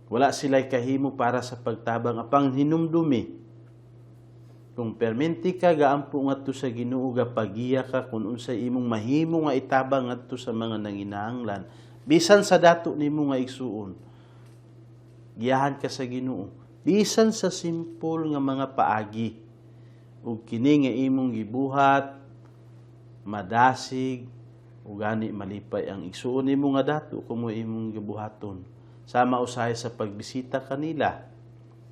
Speaker 1: Wala sila'y kahimo para sa pagtabang. Apang hinumdumi, kung permenti ka gaampo ngadto sa Ginoo gapagiya ka kung unsay imong mahimo nga itabang ngadto sa mga nanginahanglan, bisan sa dato nimo nga igsuon, giyahan ka sa Ginoo. Bisan sa simple nga mga paagi, ug kini nga imong gibuhat madasig ug gani malipay ang igsuon nimo nga dato kumo imong gibuhaton. sama usahay sa pagbisita kanila,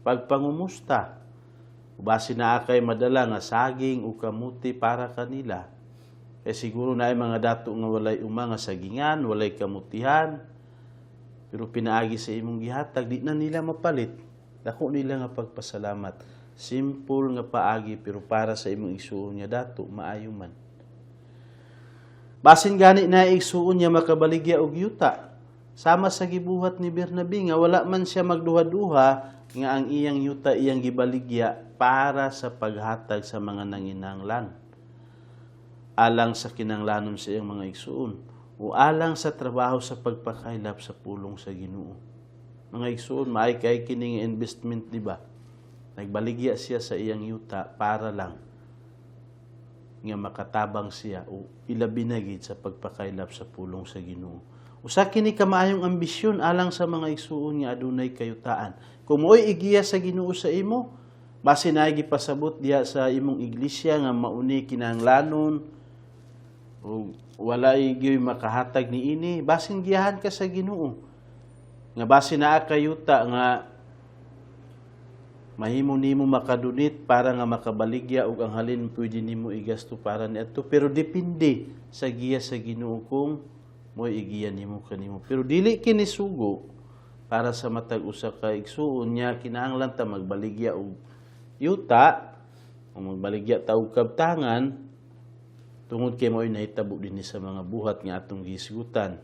Speaker 1: pagpangumusta. Basi na kay madala nga saging o kamuti para kanila. Siguro na ay mga dato nga walay nga sagingan, walay kamutihan, pero pinaagi sa imong gihatag, di na nila mapalit. Dako nila nga pagpasalamat. Simple nga paagi, pero para sa imong igsuon nga dato, maayo man. Basin gani na igsuon niya makabaligya og yuta. Sama sa gibuhat ni Bernabe nga wala man siya magduha-duha nga ang iyang yuta iyang gibaligya para sa paghatag sa mga nanginahanglan. Alang sa kinanglanon sa iyang mga igsuon o alang sa trabaho sa pagpakailap sa pulong sa Ginoo. Mga igsuon, maay kay kining investment, di ba? Nagbaligya siya sa iyang yuta para lang nga makatabang siya o ilabinagid sa pagpakailap sa pulong sa Ginoo. Usa kini kamaayong ambisyon alang sa mga igsuon nga adunay kayutaan. Kung mo'y igiya sa Ginoo sa imo, base na gipasabot diha sa imong iglesia nga mauni kinahanglanon o wala gyud makahatag ni ini, basin giyahan ka sa Ginoo. Nga base na kayuta nga mahimo nimo makadunit para nga makabaligya og ang halin pwede nimo igasto para niadto, pero depende sa giya sa Ginoo kung mo'y igiya nimo kanimo. Pero dili kini sugo para sa matag usa ka igsuon nya kinahanglan ta magbaligya og yuta o magbaligya ta og kabtangan tungod kay mo'y nahitabo dinhi sa mga buhat nga atong gisgutan.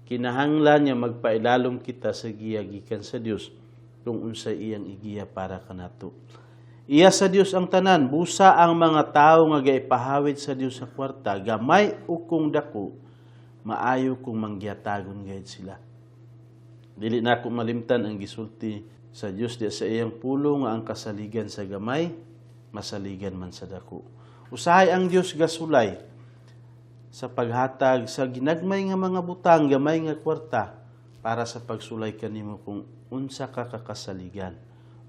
Speaker 1: Kinahanglan nya magpailalom kita sa giya gikan sa Dios kung unsa iyang igiya para kanato. Iya sa Dios ang tanan, busa ang mga tawo nga gaipahawid sa Dios sa kwarta, gamay o kung dako, maayo kung manggiyatagon gayud sila. Dili na ako malimtan ang gisulti sa Dios diya sa iyang pulong nga ang kasaligan sa gamay, masaligan man sa dako. Usahay ang Dios gasulay sa paghatag sa ginagmay nga mga butang, gamay nga kwarta, para sa pagsulay kanimo kung unsa ka kakasaligan.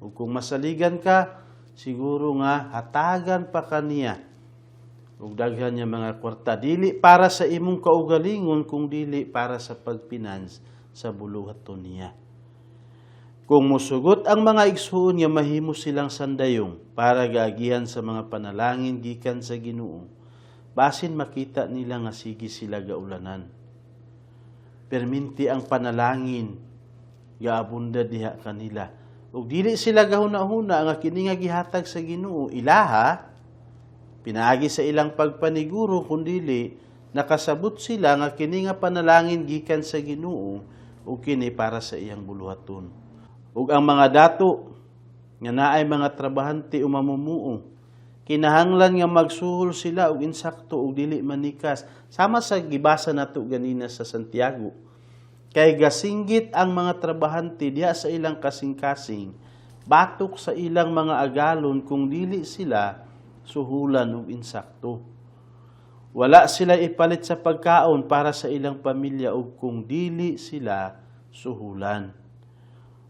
Speaker 1: O kung masaligan ka, siguro nga hatagan pa kaniya ug daghan niya mga kwarta, dili para sa imong kaugalingon kung dili para sa pagpinans sa buluhaton niya. Kung musugot ang mga igsuon nga mahimo silang sandayong para gaagihan sa mga panalangin gikan sa Ginoo, basin makita nila nga sige sila gaulanan. Perminti ang panalangin gaabunda diha kanila. Ug dili sila gahuna-huna nga kini nga gihatag sa Ginoo ilaha pinaagi sa ilang pagpaniguro, kundili nakasabot sila nga kini nga panalangin gikan sa Ginoo ug kini para sa iyang buluhaton. Ug ang mga dato nga naay mga trabahante o mamumuo, kinahanglan nga magsuhol sila og insakto ug dili manikas. Sama sa gibasa nato ganina sa Santiago. Kay gasinggit ang mga trabahante diha sa ilang kasing-kasing, batok sa ilang mga agalon kung dili sila suhulan og insakto. Wala sila ipalit sa pagkaon para sa ilang pamilya ug kung dili sila suhulan.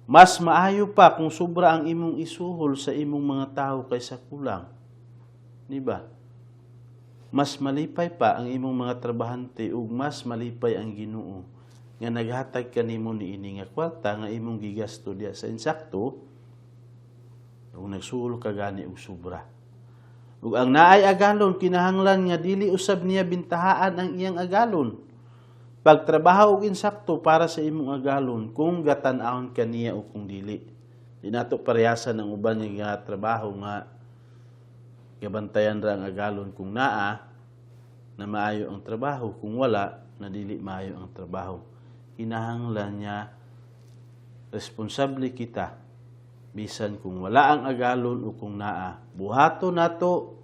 Speaker 1: Mas maayo pa kung sobra ang imong isuhol sa imong mga tao kaysa kulang. Di ba? Mas malipay pa ang imong mga trabahante ug mas malipay ang Ginoo nga naghatag kanimo niini nga kwarta nga imong gigasto diha sa insakto ug nagsuhol ka gani og sobra. Ug ang naay agalon kinahanglan nga dili usab niya bintahaan ang iyang agalon. Pagtrabaho og insakto para sa imong agalon kung gatan-awon kaniya o kung dili. Di nato parehasan ang uban nga trabaho nga gabantayan ra ang agalon kung naa na maayo ang trabaho, kung wala na dili maayo ang trabaho. Kinahanglan niya responsable kita bisan kung wala ang agalon o kung naa. Buhato nato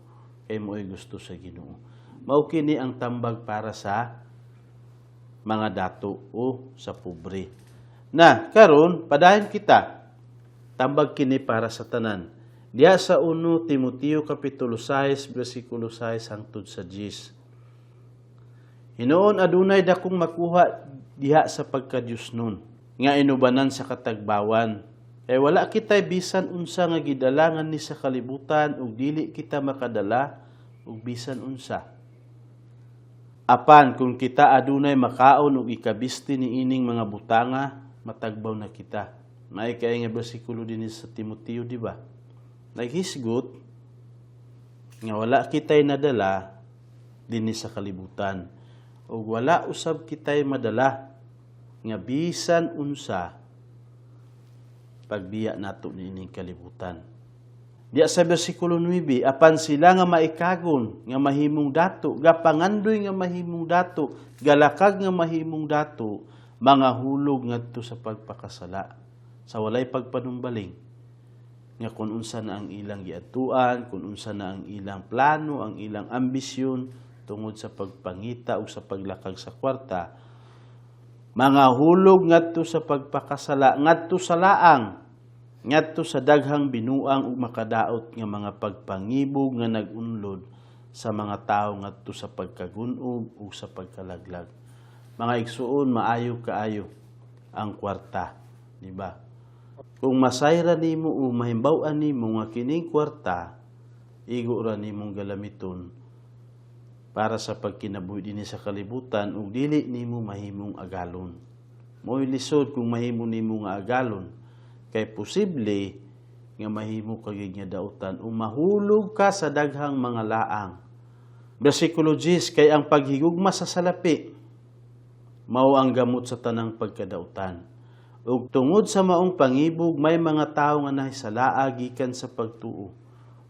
Speaker 1: kay mo'y gusto sa Ginoo. Mao kini ang tambag para sa mga dato o sa pobre. Na karon padayon kita tambag kini para sa tanan. Diya sa 1 Timoteo kapitulo 6 bersikulo 6 hangtod sa 10. Hinoon adunay dakong makuha diha sa pagka-Dios nun, nga inubanan sa katagbawan. Kay wala kitay bisan unsa nga gidalangan ni sa kalibutan ug dili kita makadala ug bisan unsa. Apan kung kita adunay makaon ug ikabisti ni ining mga butanga, matagbaw na kita. May kaya nga bersikulo din sa Timoteo, di ba? Naghisgot nga wala kitay nadala din sa kalibutan. O wala usab kitay madala nga bisan unsa pagbiya nato niining kalibutan. Diya sa bersikulo 9, apan sila nga maikagon nga mahimong dato, gapangandoy nga mahimong dato, galakag nga mahimong dato, mga hulog ngadto sa pagpakasala, sa walay pagpanumbaling, nga kung unsa na ang ilang giatuan, kung unsa na ang ilang plano, ang ilang ambisyon, tungod sa pagpangita o sa paglakag sa kwarta, mga hulog ngadto sa pagpakasala, ngadto sa laang, ngadto sa daghang binuang ug makadaot nga mga pagpangibog nga nagunlod sa mga tawo ngadto sa pagkagun-ob ug sa pagkalaglag. Mga igsuon, maayo kaayo ang kwarta, di ba? Kung masayra nimo o mahimbaw-an nimo nga kining kwarta, igo ra nimong galamiton para sa pagkinabuhi dinhi sa kalibutan ug dili nimo mahimong agalon. Mo'y lisod kung mahimo nimo nga agalon, kay posible nga mahimo ka nga dautan o mahulog ka sa daghang mga laang. Bersikulo 10, kay ang paghigugma sa salapi mao ang gamot sa tanang pagkadautan. Ug tungod sa maong pangibog may mga tawo nga nahisalaa gikan sa pagtuo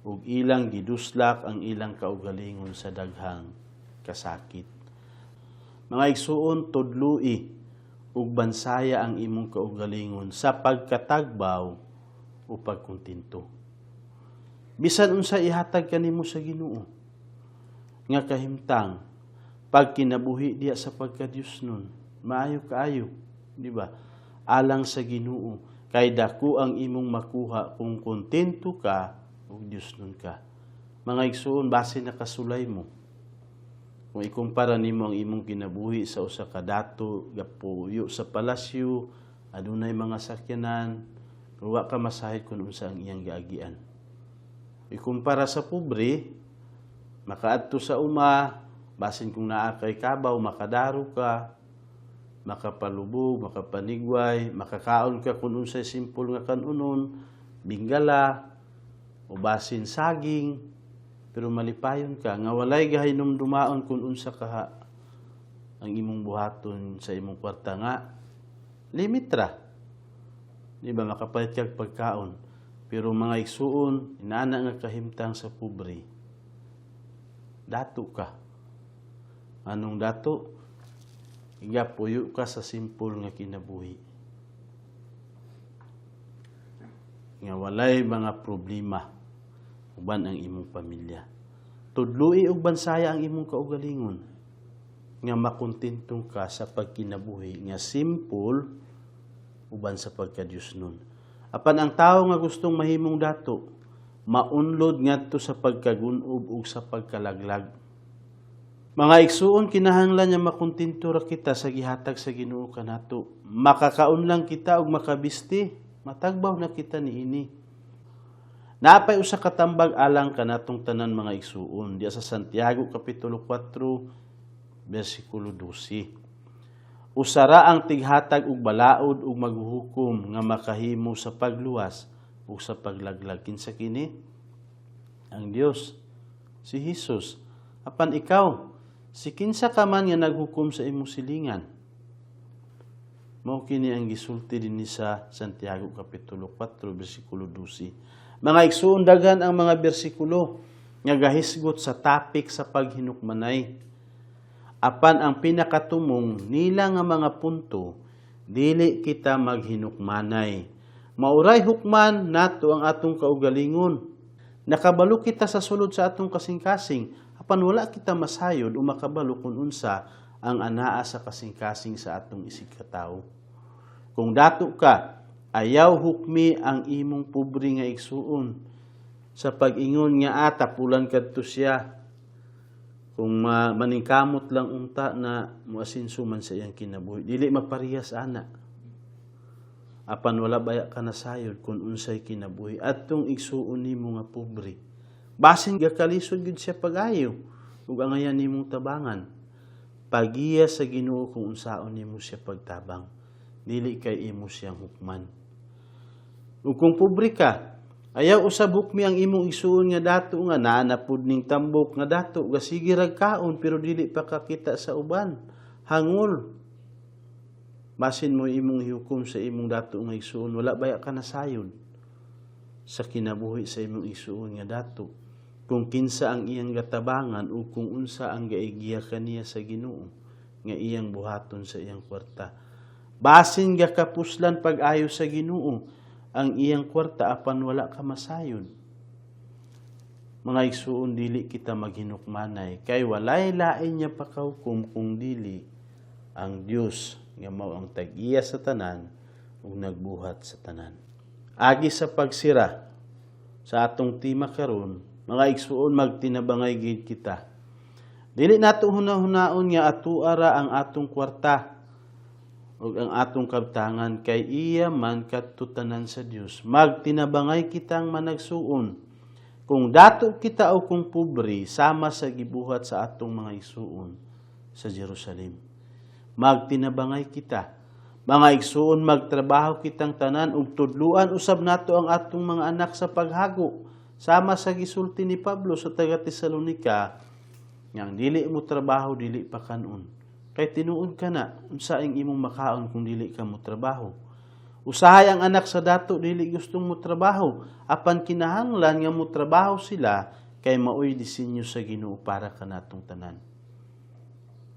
Speaker 1: ug ilang giduslak ang ilang kaugalingon sa daghang kasakit. Mga igsuon, tudloi ug bansaya ang imong kaugalingon sa pagkatagbaw o pagkuntinto. Bisan unsa ihatag kanimo sa Ginoo nga kahimtang pagkinabuhi diya sa pagka-Dios nun, maayo kaayo, di ba? Alang sa Ginoo kay dako ang imong makuha kung kontento ka ug Dios nun ka. Mga igsuon, base na kasulay mo. Kung ikumpara nimo ang imong kinabuhi sa usa ka dato gapuyo sa palasyo, adunay mga sakyanan, wa ka masahit kung unsa ang iyang giagian. Ikumpara sa pobre, makaadto sa uma, basin kung naa kay kabaw, makadaro ka, makapalubog, makapanigway, makakaon ka kung unsay simple nga kanunon, bingala, o basin saging, pero malipayon ka, nga walay gahinom dumaon kung unsa kaha ang imong buhaton sa imong kwarta nga, limitra. Di ba, makapalit kag pagkaon. Pero mga igsuon, inaana nga kahimtang sa pobre, dato ka. Anong dato? Igapuyo ka sa simple nga kinabuhi. Nga walay mga problema uban ang imong pamilya. Tudloi ug bansaya ang imong kaugalingon nga makontentong ka sa pagkinabuhi nga simple uban sa pagka-Dios nun. Apan ang tawo nga gustong mahimong dato, maunlod ngadto sa pagkagun-ob ug sa pagkalaglag. Mga igsuon, kinahanglan nga makontento ra kita sa gihatag sa Ginoo kanato. Makakaon lang kita ug makabisti, matagbaw na kita niini. Napay usa ka tambag alang kanatong tanan mga igsuon diya sa Santiago kapitulo 4 bersikulo 12. Usara ang tighatag og balaod ug maghuhukom nga makahimo sa pagluwas ug sa paglaglag. Kinsa kini? Ang Dios, si Jesus. Apan ikaw, si kinsa ka man nga naghukom sa imong silingan? Mao kini ang gisulti dinhi sa Santiago kapitulo 4 bersikulo 12. Mga igsuon, daghan ang mga bersikulo nga gahisgot sa topic sa paghinukmanay. Apan ang pinakatumong nila nga mga punto, dili kita maghinukmanay. Mauray hukman nato ang atong kaugalingon. Nakabalo kita sa sulod sa atong kasing-kasing, apan wala kita masayod o makabalo kung unsa ang anaa sa kasing-kasing sa atong isig katawo. Kung dato ka, ayaw hukmi ang imong pobre nga igsuon sa pag-ingon nga tapulan kadto siya. Kung maningkamot lang unta na muasinsuman sa iyang kinabuhi, dili maparihas ana. Apan wala baya ka nasayod kung unsay kinabuhi adtong igsuon nimo nga pobre. Basin gakalisod gid siya pag-ayo ug angayan nimong tabangan. Pagiya sa Ginoo kung unsaon nimo siya pagtabang. dili kay imo siyang hukman. Ug kung pobre ka, ayaw usab hukmi ang imong isuon nga dato nga naanapod ning tambok nga dato ga sige rag kaon pero dili pa kakita sa uban. Hangol. Basin mo imong hihukom sa imong dato nga isuon, wala baya ka nasayod sa kinabuhi sa imong isuon nga dato. Kung kinsa ang iyang gatabangan o kung unsa ang gaigiya kaniya sa Ginoo nga iyang buhaton sa iyang kwarta. Basin ga kapuslan pag-ayo sa Ginoo ang iyang kwarta apan wala ka masayod. Mga igsuon, dili kita maghinukmanay kay walay lain niya pakahukom kung dili ang Dios nga mao ang tag-iya sa tanan ug nagbuhat sa tanan. Agi sa pagsira sa atong tema karon, mga igsuon, magtinabangay gid kita. Dili nato hunahon nga atuara ang atong kwarta ug ang atong kabtangan kay iya man katutanan sa Dios. Magtinabangay kitang managsuon. Kung dato kita o kung pobre, sama sa gibuhat sa atong mga igsuon sa Jerusalem. Magtinabangay kita. Mga igsuon, magtrabaho kitang tanan ug tudluan usab nato ang atong mga anak sa paghago. Sama sa gisulti ni Pablo sa taga Tesalonica, nga dili mo trabaho, dili pa kanon. Kay tinuod ka na, unsaing imong makaon kung dili ka mo trabaho. Usahay ang anak sa dato, dili gustong mo trabaho. Apan kinahanglan nga mo trabaho sila, kay maoy disenyo sa Ginoo para kanatong tanan.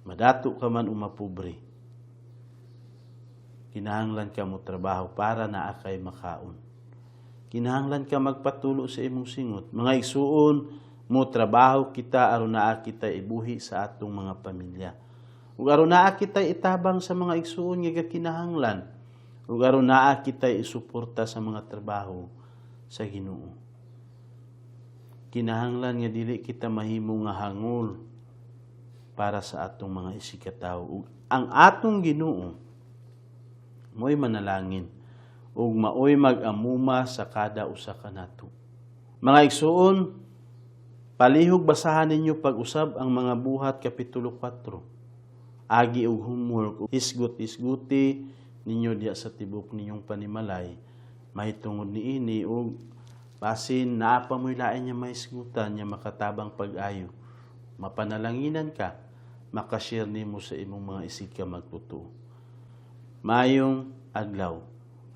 Speaker 1: Madato ka man o mapobre, kinahanglan ka mo trabaho para naa kay makaon. Kinahanglan ka magpatulo sa imong singot. Mga igsuon, mo trabaho kita aron naa kita ibuhi sa atong mga pamilya. Ug aron naa kita itabang sa mga igsuon nga kinahanglan. Ug aron naa kita isuporta sa mga trabaho sa Ginoo. Kinahanglan nga dili kita mahimo nga hangol para sa atong mga isikatawo. Ug ang atong Ginoo mo'y manalangin ug maoy mag-amuma sa kada usa ka nato. Mga igsuon, palihog basahan ninyo pag-usab ang mga buhat kapitulo 4. Agi ug homework, isgot-isguti ninyo diya sa tibok ninyong panimalay. Mahitungod niini ug basin naa pa mo'y lain niya maisgutan niya makatabang pag-ayo. Mapanalanginan ka, makashare nimo sa imong mga isig ka magtutuo. Mayong adlaw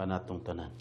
Speaker 1: kanatong tanan.